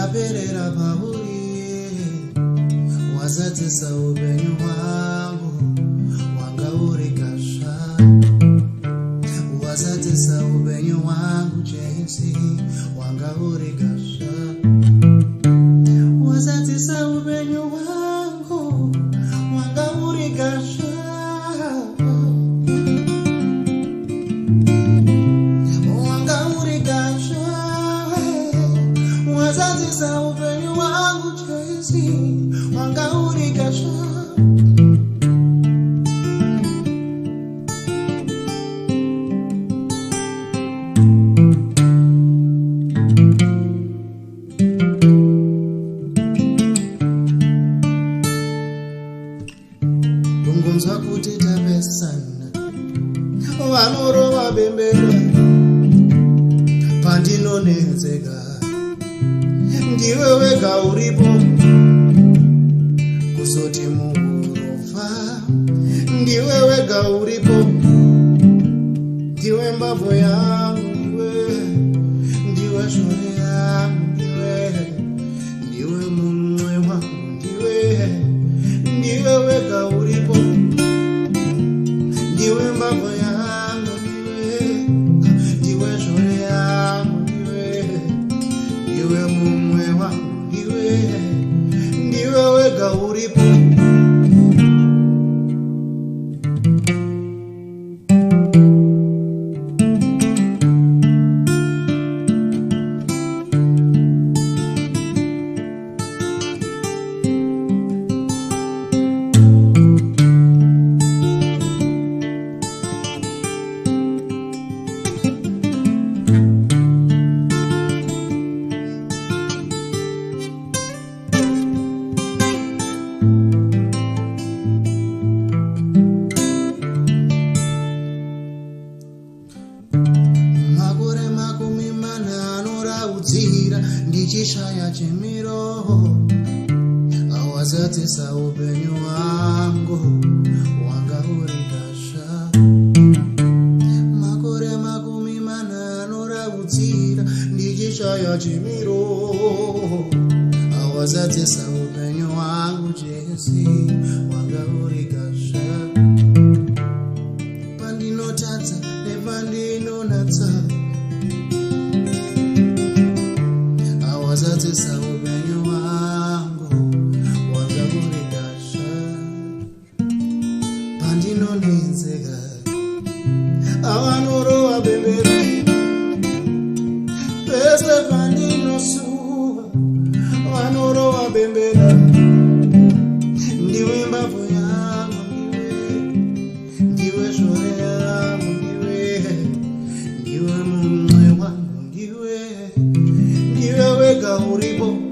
ndaperera pauri wazadzisa upenyu hwangu wanga uri gasva wazadzisa upenyu hwangu Jesi wanga uri gasva wazadzisa upenyu hwangu wanga uri gasva wazadzisa upenyu wangu Jesi wanga uri gasva ungonzwa kuti tapesana vanorova bembera pandinonenzeka ndiwe wega uripo kusoti murofa ndiwe wega uripo ndiwe mbavho yangu ndiwe shore yangu ndiwe mumwe wangu ndiwe wega uripo ndiwe mbavho yangu ndiwe shore yangu ndiwe mumwe wangu ndiwe wega uripo ndichishaya chimiro awazadzisa upenyu wangu wanga uri gasva makore 40 anoravudzira ndichishaya chimiro awazadzisa upenyu wangu Jesi wanga uri gasva pandinotadza nepandinonatsa wazadzisa upenyu wangu wanga uri gasva pandinonenzeka avanorova bembera pese pandinosuva vanorova bembera ndiwe mbavho yangu ndiwe shore yangu ndiwe mumwe wangu ndiwe wega uripo